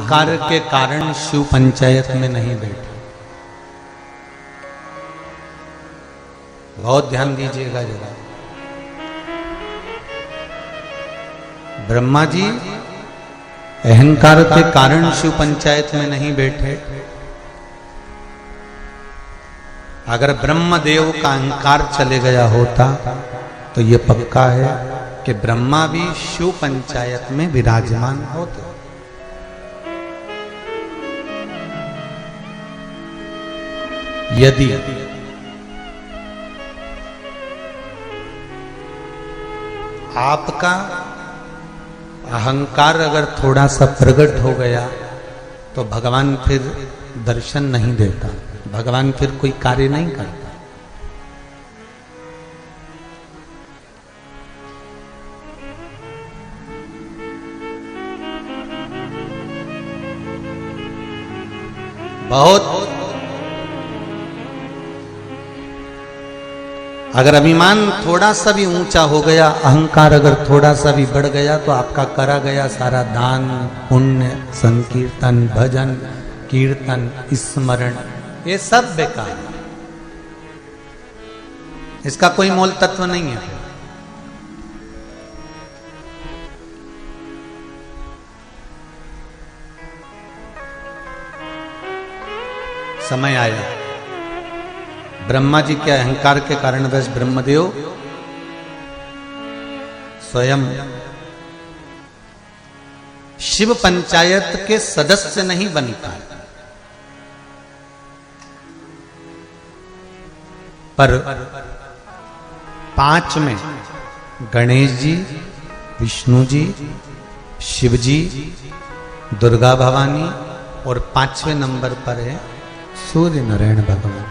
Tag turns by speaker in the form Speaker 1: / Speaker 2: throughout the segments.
Speaker 1: अहंकार के कारण शिव पंचायत में नहीं बैठे। बहुत ध्यान दीजिएगा जरा। ब्रह्मा जी अहंकार के कारण शिव पंचायत में नहीं बैठे। अगर ब्रह्मदेव का अहंकार चले गया होता तो ये पक्का है कि ब्रह्मा भी शिव पंचायत में विराजमान होते। यदि आपका अहंकार अगर थोड़ा सा प्रकट हो गया तो भगवान फिर दर्शन नहीं देता, भगवान फिर कोई कार्य नहीं करता। बहुत अगर अभिमान थोड़ा सा भी ऊंचा हो गया, अहंकार अगर थोड़ा सा भी बढ़ गया तो आपका करा गया सारा दान पुण्य संकीर्तन भजन कीर्तन स्मरण ये सब बेकार है। इसका कोई मोल तत्व नहीं है। समय आया, ब्रह्मा जी के अहंकार के कारणवश ब्रह्मदेव स्वयं शिव पंचायत के सदस्य नहीं बन पाए, पर 5 में गणेश जी, विष्णु जी, शिव जी, दुर्गा भवानी और 5वें नंबर पर है सूर्य नारायण भगवान।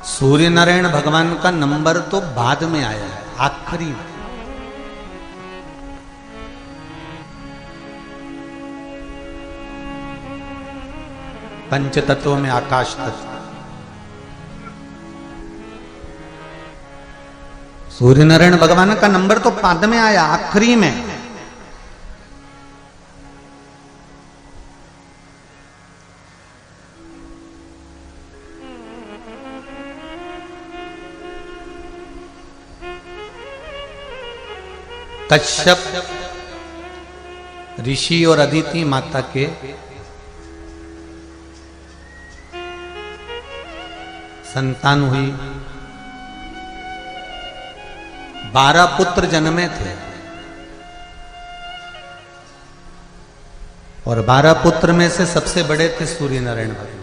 Speaker 1: सूर्य नारायण भगवान का नंबर तो बाद में आया है, आखिरी में। पंच तत्वों में आकाश तत्व, सूर्य नारायण भगवान का नंबर तो बाद में आया, आखिरी में। कश्यप ऋषि और अदिति माता के संतान हुई। 12 पुत्र जन्मे थे और 12 पुत्र में से सबसे बड़े थे सूर्य नारायण भगवान।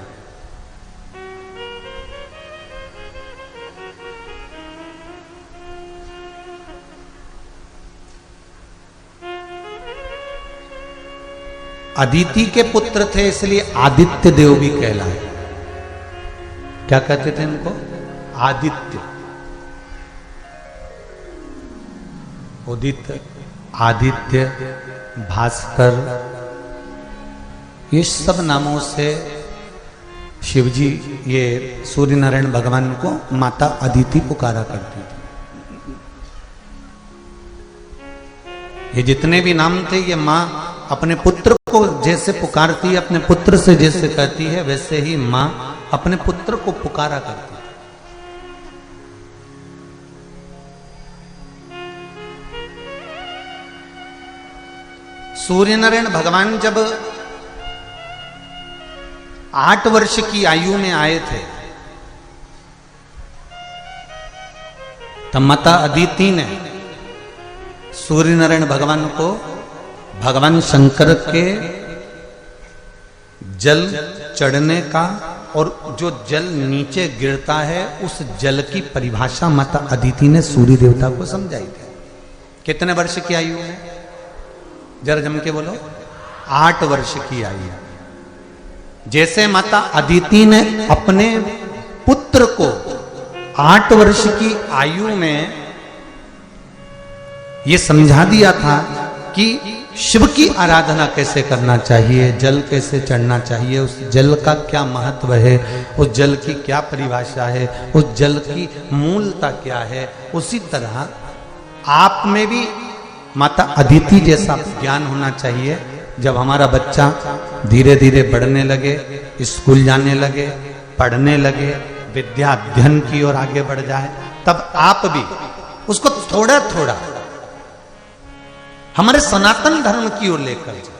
Speaker 1: अदिति के पुत्र थे इसलिए आदित्य देव भी कहलाए। क्या कहते थे इनको? आदित्य। उदित, आदित्य, भास्कर, ये सब नामों से शिवजी ये सूर्य नारायण भगवान को माता अदिति पुकारा करती थी। ये जितने भी नाम थे ये माँ अपने पुत्र को जैसे पुकारती है, अपने पुत्र से जैसे कहती है, वैसे ही माँ अपने पुत्र को पुकारा करती है। सूर्य नारायण भगवान जब 8 वर्ष की आयु में आए थे तब माता अदिति ने सूर्य नारायण भगवान को भगवान शंकर के जल चढ़ने का और जो जल नीचे गिरता है उस जल की परिभाषा माता अदिति ने सूर्य देवता को समझाई थी। कितने वर्ष की आयु में? जरा जम के बोलो। 8 वर्ष की आयु। जैसे माता अदिति ने अपने पुत्र को 8 वर्ष की आयु में ये समझा दिया था कि शिव की आराधना कैसे करना चाहिए, जल कैसे चढ़ना चाहिए, उस जल का क्या महत्व है, उस जल की क्या परिभाषा है, उस जल की मूलता क्या है, उसी तरह आप में भी माता अदिति जैसा ज्ञान होना चाहिए जब हमारा बच्चा धीरे धीरे बढ़ने लगे, स्कूल जाने लगे, पढ़ने लगे, विद्या अध्ययन की ओर आगे बढ़ जाए, तब आप भी उसको थोड़ा थोड़ा हमारे सनातन धर्म की ओर लेकर जाए।